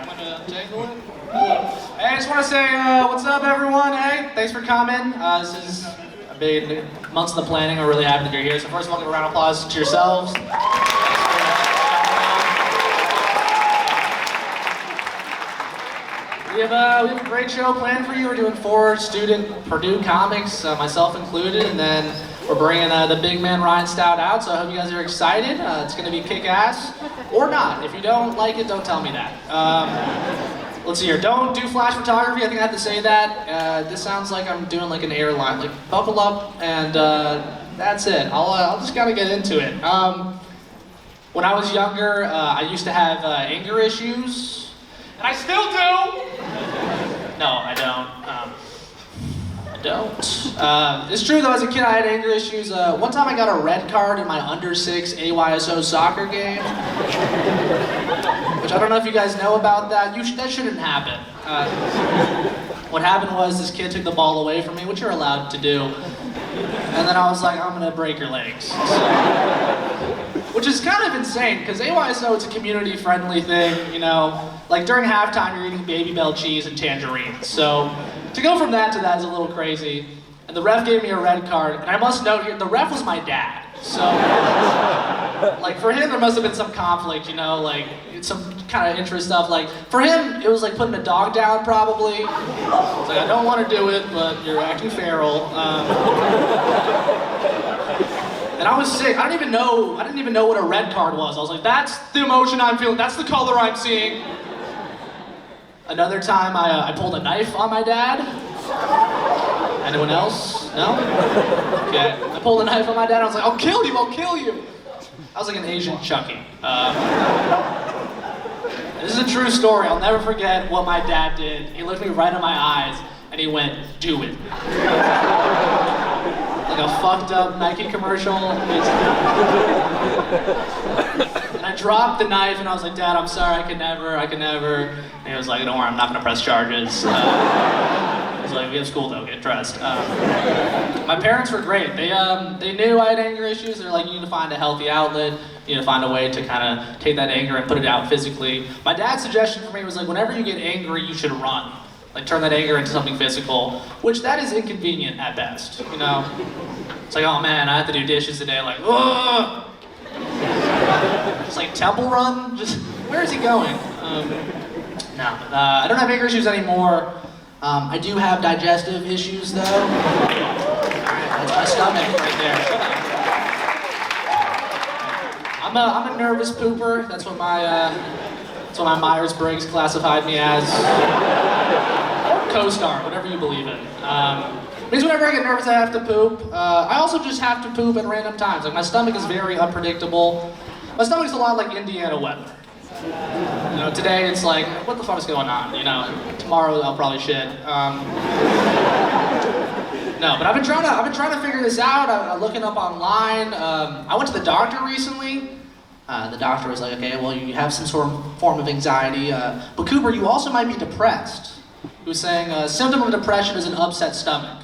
I'm gonna jingle it. Hey, I just want to say what's up, everyone. Hey, thanks for coming. This is a big months of the planning. We're really happy that you're here. So first of all, give a round of applause to yourselves. We have a great show planned for you. We're doing 4 student Purdue comics, myself included, and then we're bringing the big man Ryan Stout out, so I hope you guys are excited. It's going to be kick-ass, or not. If you don't like it, don't tell me that. Let's see here. Don't do flash photography. I think I have to say that. This sounds like I'm doing like an airline. Like, buckle up, and that's it. I'll just gotta get into it. When I was younger, I used to have anger issues. And I still do! No, I don't. It's true though, as a kid I had anger issues. One time I got a red card in my under-6 AYSO soccer game. Which I don't know if you guys know about that. That shouldn't happen. What happened was this kid took the ball away from me, which you're allowed to do. And then I was like, I'm gonna break your legs. Which is kind of insane, because AYSO is a community-friendly thing, you know. Like during halftime, you're eating Baby Bell cheese and tangerines. So to go from that to that is a little crazy. And the ref gave me a red card, and I must note here, the ref was my dad. So, like for him, there must have been some conflict, you know, like some kind of interest stuff. Like for him, it was like putting a dog down, probably. It's like, I don't want to do it, but you're acting feral. And I was sick. I didn't even know what a red card was. I was like, that's the emotion I'm feeling. That's the color I'm seeing. Another time, I pulled a knife on my dad. Anyone else? No? Okay. I pulled a knife on my dad. I was like, I'll kill you. I'll kill you. I was like an Asian Chucky. This is a true story. I'll never forget what my dad did. He looked me right in my eyes, and he went, "Do it." Like a fucked up Nike commercial. And I dropped the knife and I was like, Dad, I'm sorry, I could never. And he was like, don't worry, I'm not gonna press charges. He was like, we have school though, get dressed. My parents were great. They knew I had anger issues. They're like, you need to find a healthy outlet. You need to find a way to kind of take that anger and put it out physically. My dad's suggestion for me was like, whenever you get angry, you should run. Like turn that anger into something physical, which that is inconvenient at best, you know? It's like, oh man, I have to do dishes today, like, ugh! Just like temple run, just, where is he going? I don't have anger issues anymore. I do have digestive issues though. That's my stomach right there, shut up. I'm a nervous pooper, that's what my Myers-Briggs classified me as. Co-star, whatever you believe in. Means whenever I get nervous, I have to poop. I also just have to poop at random times. Like my stomach is very unpredictable. My stomach's a lot like Indiana weather. You know, today it's like, what the fuck is going on? You know, tomorrow I'll probably shit. No, but I've been trying to figure this out. I'm looking up online. I went to the doctor recently. The doctor was like, okay, well you have some sort of form of anxiety, but Cooper, you also might be depressed. He was saying a symptom of depression is an upset stomach.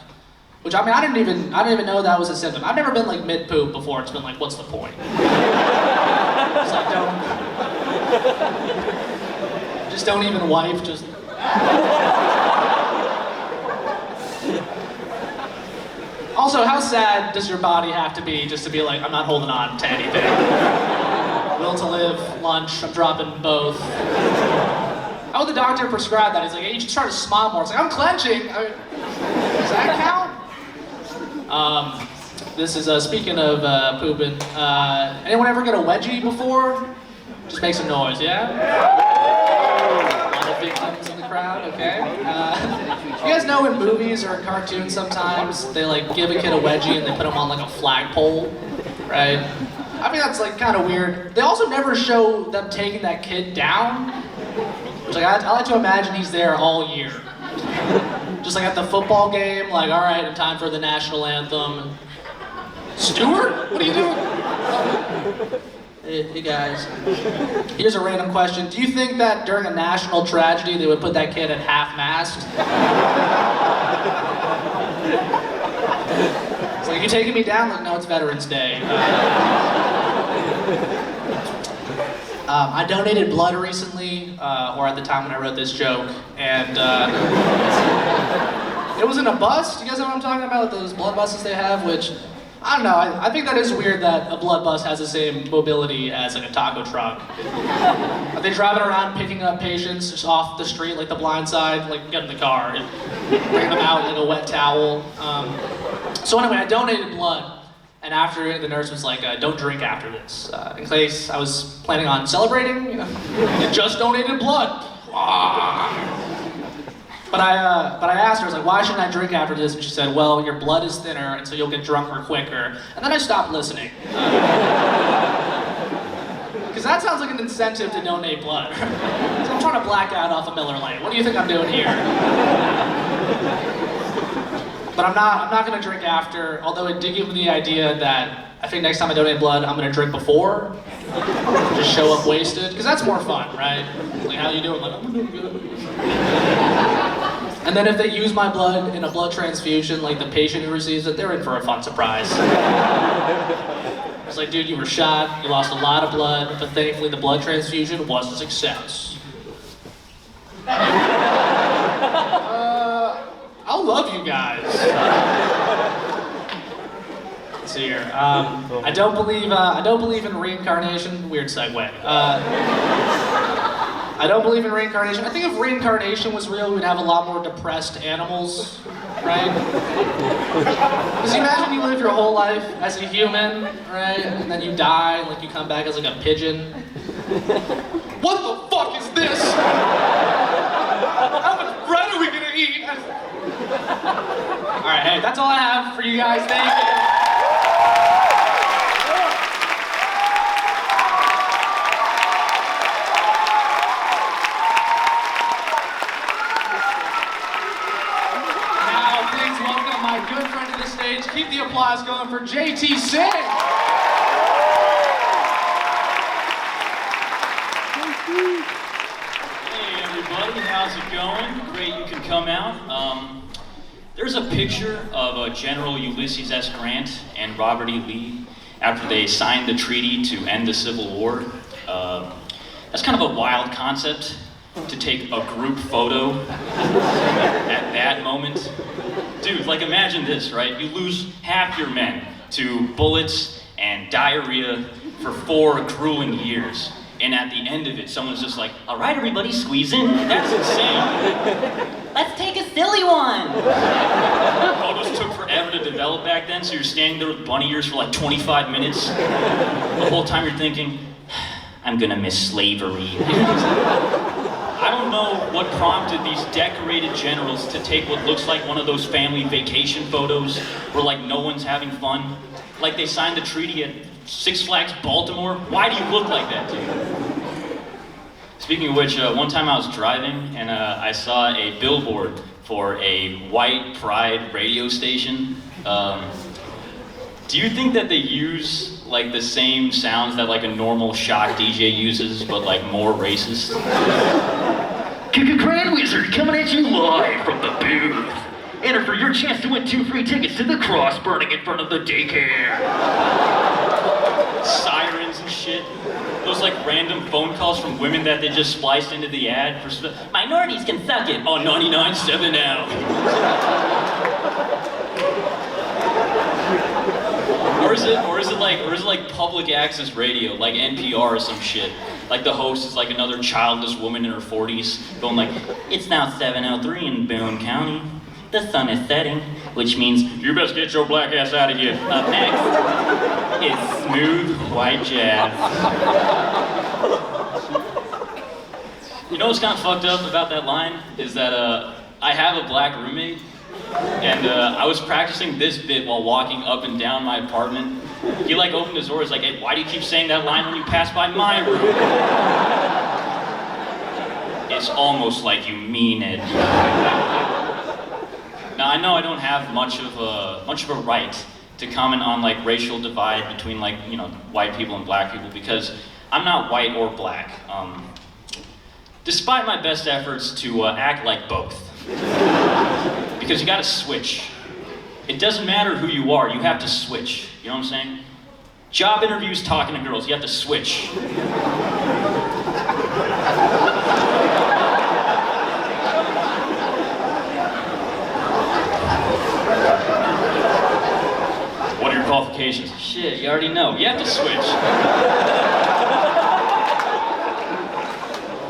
Which, I mean, I didn't even know that was a symptom. I've never been like mid-poop before. It's been like, what's the point? It's like, don't even wipe, just. Also, how sad does your body have to be just to be like, I'm not holding on to anything? Will to live, lunch, I'm dropping both. How would the doctor prescribe that? He's like, hey, you should start to smile more. It's like, I'm clenching. Does that count? This is, speaking of pooping, anyone ever get a wedgie before? Just make some noise, yeah? A lot of victims in the crowd, okay. You guys know in movies or in cartoons sometimes, they like give a kid a wedgie and they put him on like a flagpole, right? I think that's like kind of weird. They also never show them taking that kid down. Like, I like to imagine he's there all year. Just like at the football game, like, all right, time for the national anthem. Stuart, what are you doing? Hey guys. Here's a random question. Do you think that during a national tragedy they would put that kid at half-mast? It's like, you taking me down? Like, no, it's Veterans Day. I donated blood recently, or at the time when I wrote this joke, and it was in a bus. Do you guys know what I'm talking about? Those blood buses they have, which, I don't know, I think that is weird that a blood bus has the same mobility as like a taco truck. Are they driving around picking up patients just off the street, like the blind side, like get in the car and bring them out like a wet towel? So anyway, I donated blood. And after it, the nurse was like, don't drink after this. In case I was planning on celebrating, you know, you just donated blood. But I asked her, I was like, why shouldn't I drink after this? And she said, well, your blood is thinner, and so you'll get drunker quicker. And then I stopped listening. Because that sounds like an incentive to donate blood. So I'm trying to black out off a Miller Lite. What do you think I'm doing here? But I'm not gonna drink after, although it did give me the idea that I think next time I donate blood, I'm gonna drink before. Just show up wasted, because that's more fun, right? Like, how you doing? Like, I'm doing good. And then if they use my blood in a blood transfusion, like the patient who receives it, they're in for a fun surprise. It's like, dude, you were shot, you lost a lot of blood, but thankfully the blood transfusion was a success. I'll love you guys. Let's see here. I don't believe in reincarnation. Weird segue. I don't believe in reincarnation. I think if reincarnation was real, we'd have a lot more depressed animals, right? Because you imagine you live your whole life as a human, right? And then you die, like you come back as like a pigeon. What the fuck is this? How much bread are we gonna eat? Alright, hey, that's all I have for you guys. Thank you. Now, please welcome my good friend to the stage. Keep the applause going for JT SINGH. Hey everybody, how's it going? Great you can come out. There's a picture of General Ulysses S. Grant and Robert E. Lee after they signed the treaty to end the Civil War. That's kind of a wild concept, to take a group photo at that moment. Dude, like imagine this, right? You lose half your men to bullets and diarrhea for 4 grueling years. And at the end of it, someone's just like, all right, everybody, squeeze in. That's insane. Let's take a silly one. Photos took forever to develop back then, so you're standing there with bunny ears for like 25 minutes. The whole time you're thinking, I'm gonna miss slavery. I don't know what prompted these decorated generals to take what looks like one of those family vacation photos where like no one's having fun. Like they signed the treaty at Six Flags Baltimore. Why do you look like that, dude? Speaking of which, one time I was driving and I saw a billboard for a white pride radio station. Do you think that they use like the same sounds that like a normal shock DJ uses, but like more racist? Grand Wizard coming at you live from the booth. Enter for your chance to win 2 free tickets to the cross burning in front of the daycare. Sirens and shit. Those like random phone calls from women that they just spliced into the ad for Minorities can suck it. on 99.7 now. Or is it like public access radio, like NPR or some shit? Like the host is like another childless woman in her 40s, going like, It's now 7:03 in Boone County. The sun is setting, which means you best get your black ass out of here. up next is smooth white jazz. You know what's kind of fucked up about that line is that I have a black roommate, and I was practicing this bit while walking up and down my apartment. He like opened his door, he's like, hey, why do you keep saying that line when you pass by my room? It's almost like you mean it. Now I know I don't have much of a right to comment on like racial divide between like, you know, white people and black people because I'm not white or black. Despite my best efforts to act like both. Because you gotta switch. It doesn't matter who you are, you have to switch. You know what I'm saying? Job interviews, talking to girls, you have to switch. switch.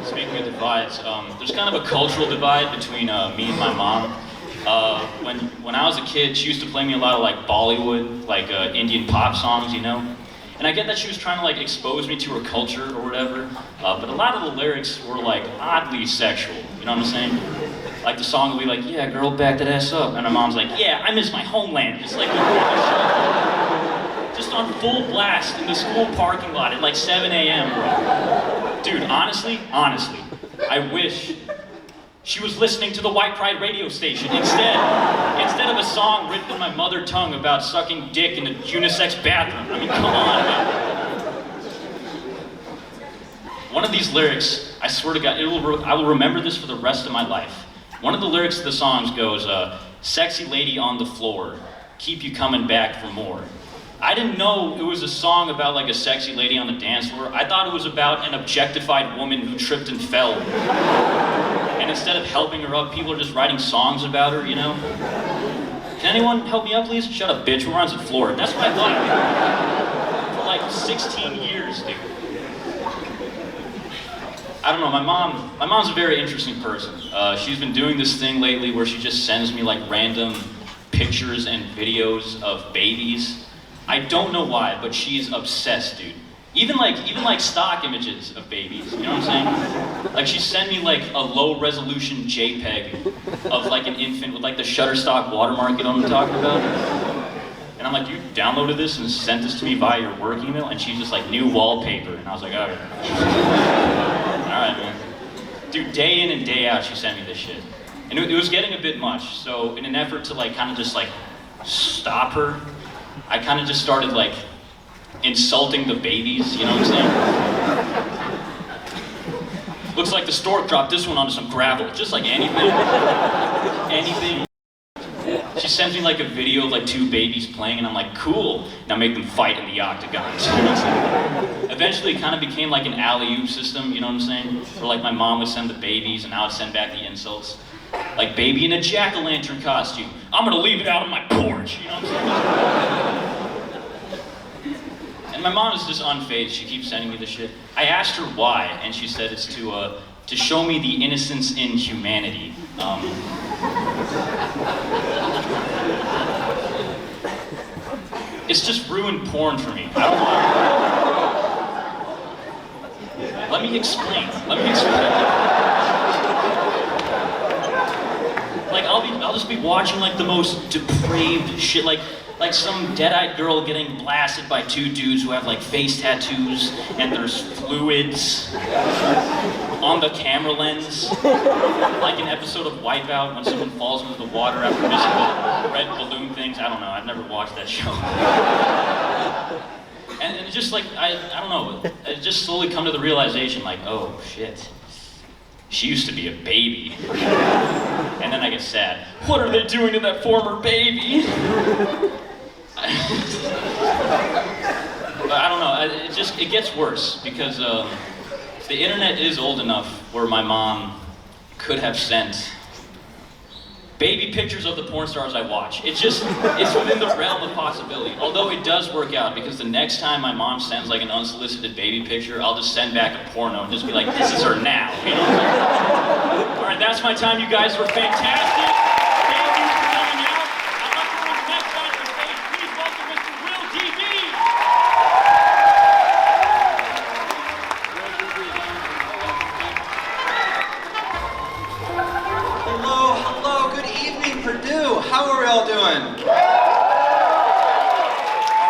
Speaking of divides, there's kind of a cultural divide between me and my mom. When I was a kid, she used to play me a lot of like Bollywood, like Indian pop songs, you know? And I get that she was trying to like expose me to her culture or whatever, but a lot of the lyrics were like oddly sexual, you know what I'm saying? Like the song would be like, yeah, girl, back that ass up. And my mom's like, yeah, I miss my homeland. It's like, just on full blast in the school parking lot at like 7 a.m., bro. Dude, honestly, I wish she was listening to the White Pride radio station instead of a song written in my mother tongue about sucking dick in a unisex bathroom. I mean, come on, man. One of these lyrics, I swear to God, I will remember this for the rest of my life. One of the lyrics of the songs goes, sexy lady on the floor, keep you coming back for more. I didn't know it was a song about like a sexy lady on the dance floor. I thought it was about an objectified woman who tripped and fell. And instead of helping her up, people are just writing songs about her, you know? Can anyone help me up, please? Shut up, bitch, who runs the floor? That's what I thought. For like 16 years, dude. I don't know, my mom's a very interesting person. She's been doing this thing lately where she just sends me like random pictures and videos of babies. I don't know why, but she's obsessed, dude. Even like stock images of babies, you know what I'm saying? Like she sent me like a low resolution JPEG of like an infant with like the Shutterstock watermark, you know what I'm talking about? And I'm like, you downloaded this and sent this to me via your work email? And she's just like, new wallpaper. And I was like, all right. All right, man. Dude, day in and day out, she sent me this shit. And it was getting a bit much. So in an effort to like kind of just like stop her, I kind of just started like insulting the babies, you know what I'm saying? Looks like the stork dropped this one onto some gravel, just like anything. Anything. She sends me like a video of like two babies playing, and I'm like, cool. Now make them fight in the octagons. You know what I'm saying? Eventually, it kind of became like an alley-oop system. You know what I'm saying? Where like my mom would send the babies, and I would send back the insults. Like baby in a jack-o'-lantern costume. I'm gonna leave it out on my porch. You know what I'm saying? And my mom is just unfazed. She keeps sending me this shit. I asked her why, and she said it's to show me the innocence in humanity. It's just ruined porn for me. I don't know. Let me explain. Like I'll just be watching like the most depraved shit, like some dead-eyed girl getting blasted by two dudes who have like face tattoos and there's fluids on the camera lens. Like an episode of Wipeout when someone falls into the water after missing the red balloon things. I don't know, I've never watched that show. And it just like, I don't know, I just slowly come to the realization like, oh shit, she used to be a baby. And then I get sad. What are they doing to that former baby? But I don't know, it gets worse because the internet is old enough where my mom could have sent baby pictures of the porn stars I watch. It's within the realm of possibility. Although it does work out because the next time my mom sends like an unsolicited baby picture, I'll just send back a porno and just be like, this is her now, you know? All right, that's my time. You guys were fantastic. Thank you for coming out. I'd like to bring the next guy to the stage. Please welcome Mr. Will DB. Hello, good evening, Purdue. How are we all doing? All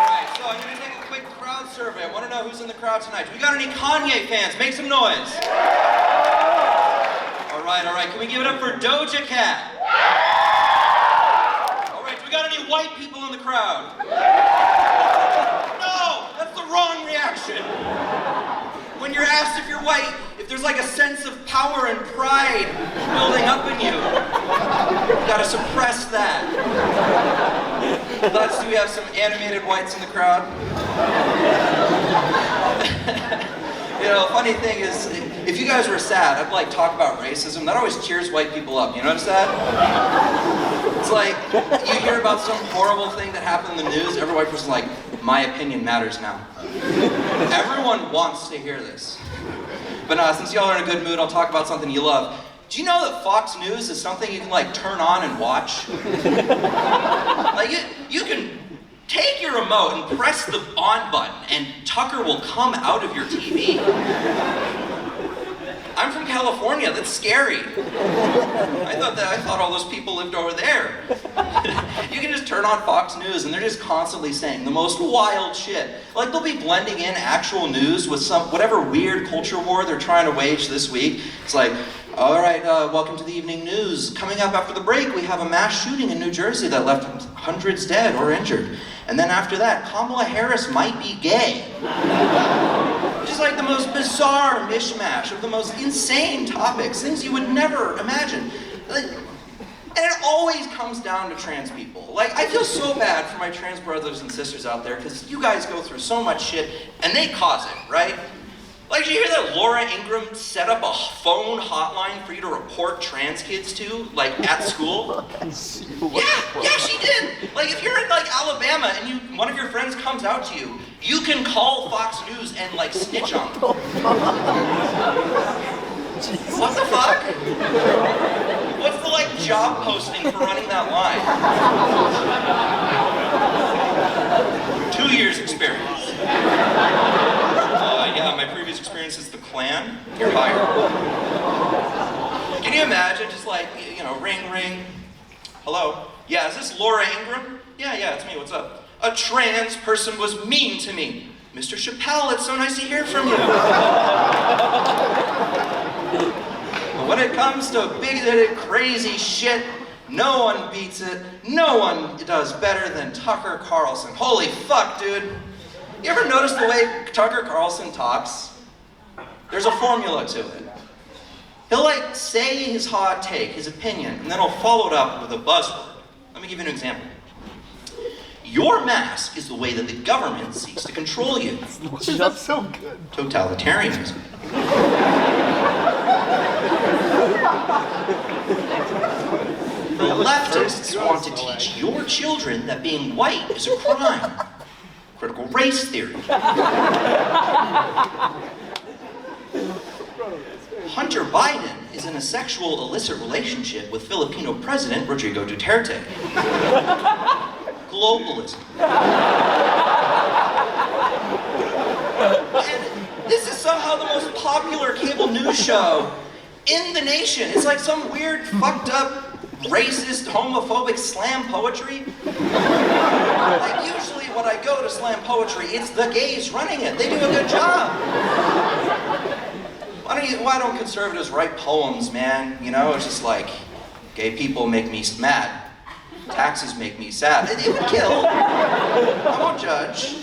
right, so I'm going to take a quick crowd survey. I want to know who's in the crowd tonight. Do we got any Kanye fans? Make some noise. All right, can we give it up for Doja Cat? All right, do we got any white people in the crowd? No, that's the wrong reaction. When you're asked if you're white, if there's like a sense of power and pride building up in you, you gotta suppress that. Let's see, we have some animated whites in the crowd. You know, funny thing is, if you guys were sad, I'd like talk about racism. That always cheers white people up. You notice that? It's like, you hear about some horrible thing that happened in the news, every white person's like, my opinion matters now. Everyone wants to hear this. But since y'all are in a good mood, I'll talk about something you love. Do you know that Fox News is something you can like turn on and watch? Like you can take your remote and press the on button and Tucker will come out of your TV. I'm from California, that's scary. I thought all those people lived over there. You can just turn on Fox News and they're just constantly saying the most wild shit. Like they'll be blending in actual news with whatever weird culture war they're trying to wage this week. It's like, all right, welcome to the evening news. Coming up after the break, we have a mass shooting in New Jersey that left hundreds dead or injured. And then after that, Kamala Harris might be gay. Just like the most bizarre mishmash of the most insane topics, things you would never imagine. And it always comes down to trans people. Like, I feel so bad for my trans brothers and sisters out there, because you guys go through so much shit, and they cause it, right? Like, did you hear that Laura Ingraham set up a phone hotline for you to report trans kids to, like, at school? Yeah, she did. Like, if you're in, like, Alabama and one of your friends comes out to you, you can call Fox News and, like, snitch on them. What the fuck? What's the, like, job posting for running that line? 2 years experience. Yeah, my previous experience is the Klan. You're hired. Can you imagine just like, you know, ring, ring. Hello? Yeah, is this Laura Ingraham? Yeah, it's me, what's up? A trans person was mean to me. Mr. Chappelle, it's so nice to hear from you. But when it comes to bigoted, crazy shit, no one beats it. No one does better than Tucker Carlson. Holy fuck, dude. You ever notice the way Tucker Carlson talks? There's a formula to it. He'll like say his hot take, his opinion, and then he'll follow it up with a buzzword. Let me give you an example. Your mask is the way that the government seeks to control you. That's so good. Totalitarianism. The leftists want to teach your children that being white is a crime. Critical race theory. Hunter Biden is in a sexual illicit relationship with Filipino President Rodrigo Duterte. Globalism. And this is somehow the most popular cable news show in the nation. It's like some weird, fucked up, racist, homophobic slam poetry. Like usually when I go to slam poetry, it's the gays running it. They do a good job. Why don't conservatives write poems, man? You know, it's just like, gay people make me mad. Taxes make me sad. It would kill. I won't judge.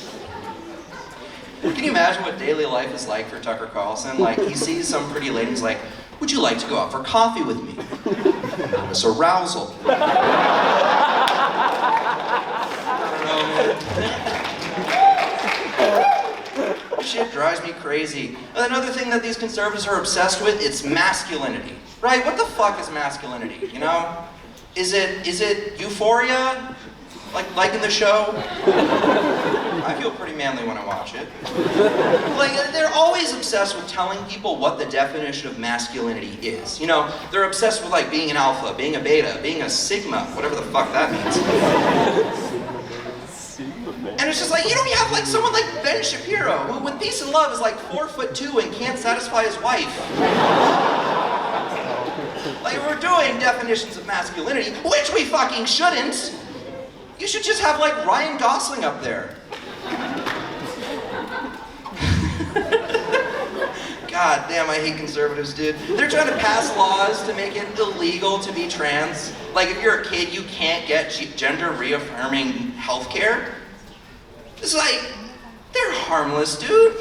Can you imagine what daily life is like for Tucker Carlson? Like, he sees some pretty lady and he's like, would you like to go out for coffee with me? Nervous arousal. I don't know. Shit drives me crazy. Another thing that these conservatives are obsessed with, it's masculinity. Right? What the fuck is masculinity, you know? Is it euphoria? Like in the show? I feel pretty manly when I watch it. Like, they're always obsessed with telling people what the definition of masculinity is. You know, they're obsessed with like being an alpha, being a beta, being a sigma, whatever the fuck that means. And it's just like, you know, you have like someone like Ben Shapiro, who with peace and love is like 4'2" and can't satisfy his wife. Like, we're doing definitions of masculinity, which we fucking shouldn't. You should just have like Ryan Gosling up there. God damn, I hate conservatives, dude. They're trying to pass laws to make it illegal to be trans. Like, if you're a kid, you can't get gender reaffirming healthcare. It's like, they're harmless, dude.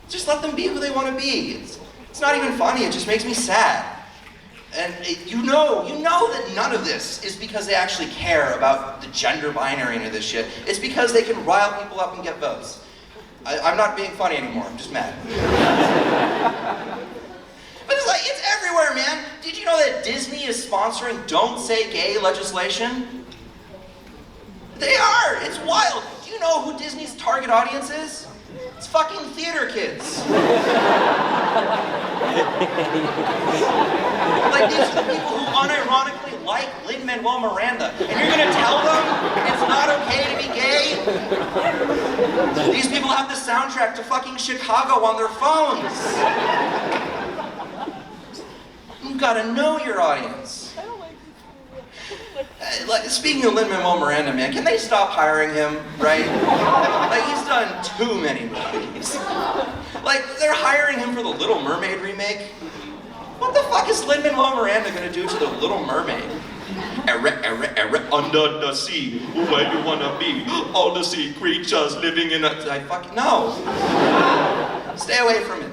Just let them be who they want to be. It's not even funny, it just makes me sad. And you know that none of this is because they actually care about the gender binary and this shit. It's because they can rile people up and get votes. I'm not being funny anymore, I'm just mad. But it's like, it's everywhere, man. Did you know that Disney is sponsoring Don't Say Gay legislation? They are, it's wild. Do you you know who Disney's target audience is? It's fucking theater kids. Like, these are the people who unironically like Lin-Manuel Miranda, and you're gonna tell them it's not okay to be gay? These people have the soundtrack to fucking Chicago on their phones. You gotta know your audience. Like, speaking of Lin-Manuel Miranda, man, can they stop hiring him, right? Like, he's done too many movies. Like, they're hiring him for the Little Mermaid remake. What the fuck is Lin-Manuel Miranda gonna do to the Little Mermaid? Under the sea, where you wanna be? All the sea creatures living in a... I fucking... No. Stay away from it.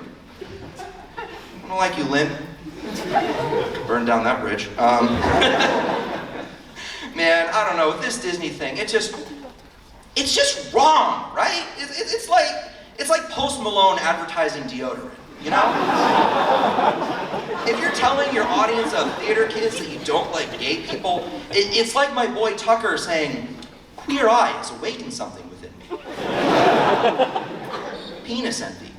I don't like you, Lin. Burn down that bridge. Man, I don't know, with this Disney thing, it's just wrong, right? It's like Post Malone advertising deodorant, you know? If you're telling your audience of theater kids that you don't like gay people, it's like my boy Tucker saying, queer eye has awakened something within me. Penis envy.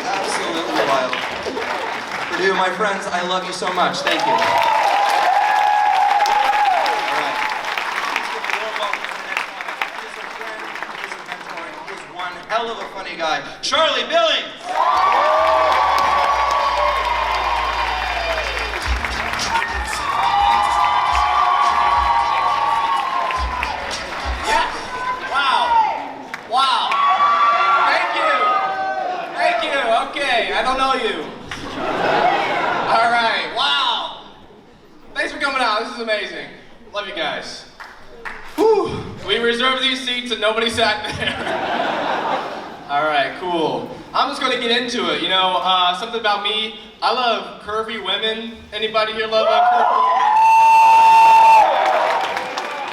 Absolutely wild. Purdue, my friends, I love you so much. Thank you. Hell of a funny guy, Charlie Billings. Yes. Wow. Thank you. Okay, I don't know you. All right. Wow. Thanks for coming out. This is amazing. Love you guys. Whew. We reserved these seats and nobody sat there. All right, cool. I'm just gonna get into it. You know, something about me, I love curvy women. Anybody here love a curvy?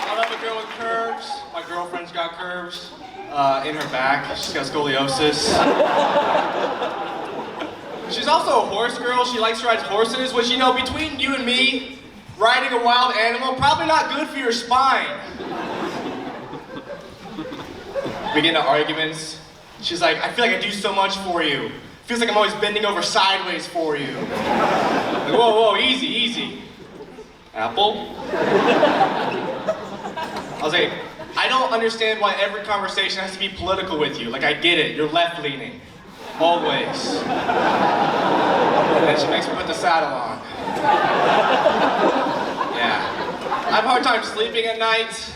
I love a girl with curves. My girlfriend's got curves in her back. She's got scoliosis. She's also a horse girl. She likes to ride horses, which, you know, between you and me, riding a wild animal, probably not good for your spine. We get into arguments. She's like, I feel like I do so much for you. Feels like I'm always bending over sideways for you. Like, whoa, easy. Apple? I was like, I don't understand why every conversation has to be political with you. Like, I get it, you're left-leaning. Always. And then she makes me put the saddle on. Yeah. I have a hard time sleeping at night.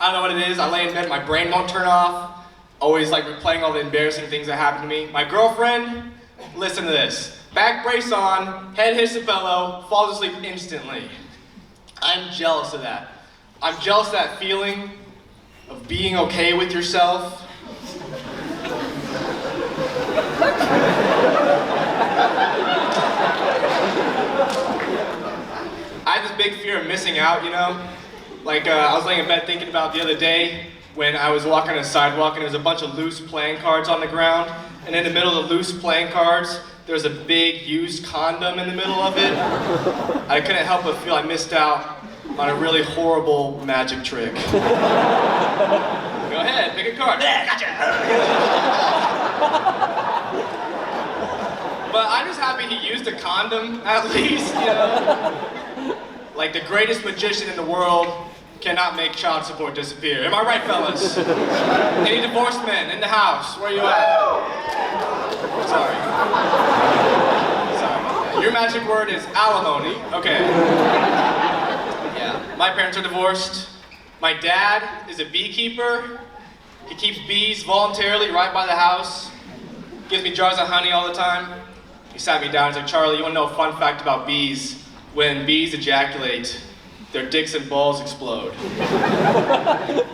I don't know what it is. I lay in bed, my brain won't turn off. Always like replaying all the embarrassing things that happened to me. My girlfriend, listen to this. Back brace on, head hits the pillow, falls asleep instantly. I'm jealous of that. I'm jealous of that feeling of being okay with yourself. I have this big fear of missing out, you know? Like, I was laying in bed thinking about the other day when I was walking on a sidewalk and there was a bunch of loose playing cards on the ground, and in the middle of the loose playing cards, there was a big used condom in the middle of it. I couldn't help but feel I missed out on a really horrible magic trick. Go ahead, pick a card. Gotcha! But I'm just happy he used a condom, at least, you know? Like, the greatest magician in the world cannot make child support disappear. Am I right, fellas? Any divorced men in the house? Where are you at? Sorry. Your magic word is alimony. Okay. Yeah. My parents are divorced. My dad is a beekeeper. He keeps bees voluntarily right by the house. Gives me jars of honey all the time. He sat me down and said, Charlie, you want to know a fun fact about bees? When bees ejaculate, their dicks and balls explode.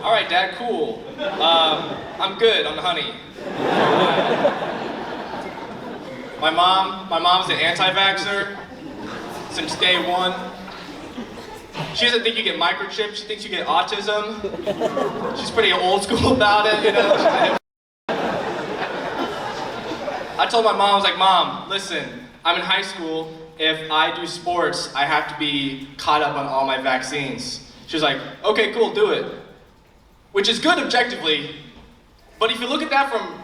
All right, Dad, cool. I'm good on the honey. My mom's an anti-vaxxer since day one. She doesn't think you get microchipped, she thinks you get autism. She's pretty old school about it, you know. I told my mom, I was like, Mom, listen, I'm in high school. If I do sports, I have to be caught up on all my vaccines. She was like, okay, cool, do it. which is good objectively, but if you look at that from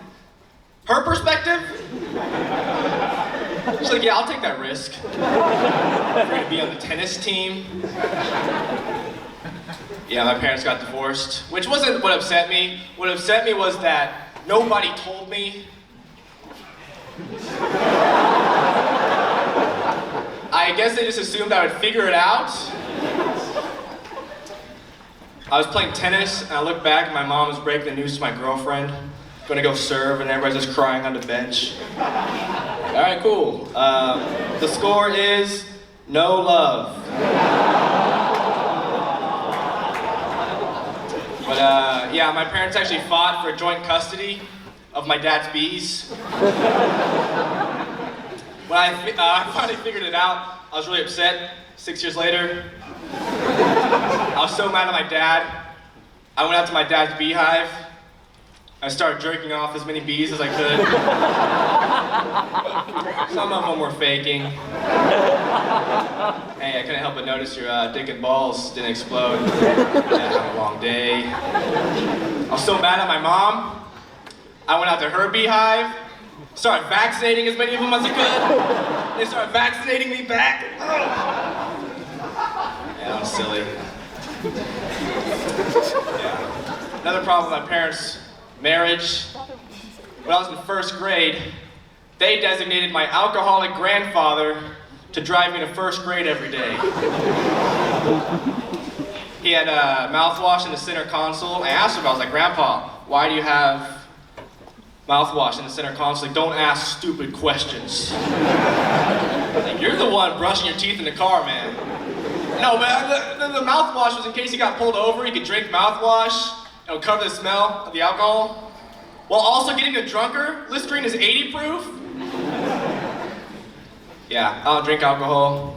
her perspective, she's like, yeah, I'll take that risk. I'm going to be on the tennis team. Yeah, my parents got divorced, which wasn't what upset me. What upset me was that nobody told me. I guess they just assumed I would figure it out. I was playing tennis, and I looked back, and my mom was breaking the news to my girlfriend. Gonna go serve, and everybody's just crying on the bench. All right, cool. The score is no love. But yeah, my parents actually fought for joint custody of my dad's bees. When I finally figured it out, I was really upset. 6 years later, I was so mad at my dad. I went out to my dad's beehive. I started jerking off as many bees as I could. Some of them were faking. Hey, I couldn't help but notice your dick and balls didn't explode. Yeah, had a long day. I was so mad at my mom. I went out to her beehive, started vaccinating as many of them as I could. They started vaccinating me back. Yeah, I'm silly. Yeah. Another problem with my parents' marriage. When I was in first grade, they designated my alcoholic grandfather to drive me to first grade every day. He had mouthwash in the center console. I asked him, I was like, Grandpa, why do you have mouthwash in the center console? Like, don't ask stupid questions. Like, you're the one brushing your teeth in the car, man. No, man, the mouthwash was in case he got pulled over, he could drink mouthwash. It'll cover the smell of the alcohol, while also getting a drunker. Listerine is 80 proof. Yeah, I don't drink alcohol.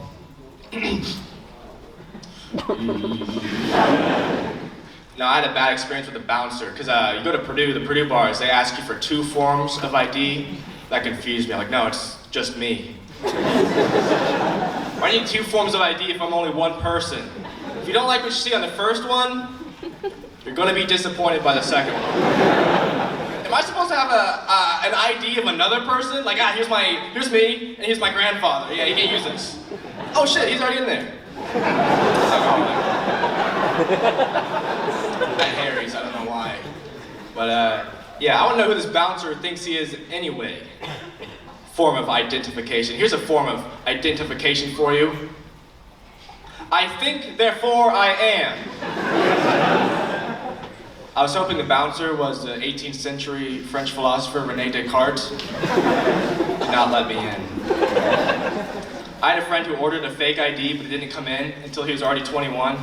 No, I had a bad experience with the bouncer, because you go to Purdue, the Purdue bars, they ask you for 2 forms of ID. That confused me. I'm like, no, it's just me. Why do you need 2 forms of ID if I'm only one person? If you don't like what you see on the first one, you're gonna be disappointed by the second one. Am I supposed to have an ID of another person? Like, here's me, and here's my grandfather. Yeah, you can't use this. Oh shit, he's already in there. That Harry's, I don't know why. But yeah, I wanna know who this bouncer thinks he is anyway. Form of identification. Here's a form of identification for you. I think, therefore I am. I was hoping the bouncer was the 18th century French philosopher René Descartes. Did not let me in. I had a friend who ordered a fake ID, but it didn't come in until he was already 21.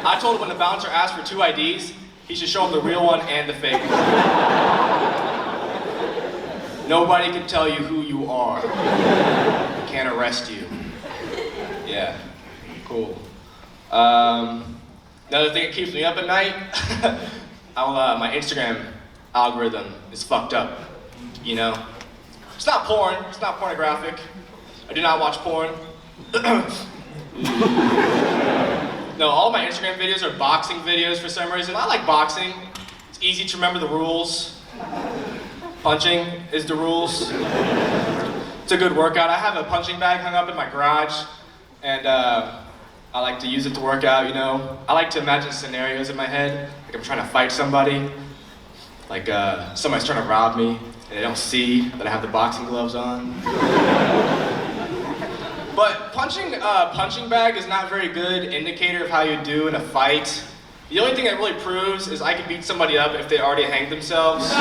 I told him when the bouncer asked for 2 IDs, he should show him the real one and the fake one. Nobody can tell you who you are. They can't arrest you. Yeah, cool. Another thing that keeps me up at night, my Instagram algorithm is fucked up, you know? It's not porn, it's not pornographic. I do not watch porn. No, all my Instagram videos are boxing videos for some reason. I like boxing. It's easy to remember the rules. Punching is the rules. It's a good workout. I have a punching bag hung up in my garage, and I like to use it to work out, you know. I like to imagine scenarios in my head, like I'm trying to fight somebody, like somebody's trying to rob me, and they don't see that I have the boxing gloves on. But punching a punching bag is not a very good indicator of how you do in a fight. The only thing that really proves is I can beat somebody up if they already hanged themselves.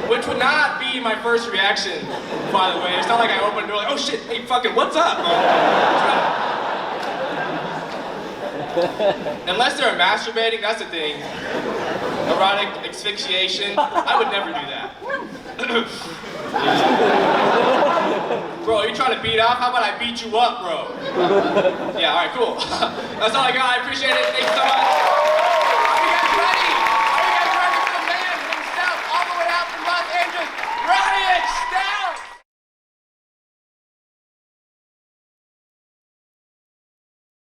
Which would not be my first reaction, by the way. It's not like I open the door like, oh shit, hey fucking, what's up? Unless they're masturbating, that's the thing. Erotic asphyxiation, I would never do that. Bro, you trying to beat up? How about I beat you up, bro? Yeah, alright, cool. That's all I got, I appreciate it, thank you.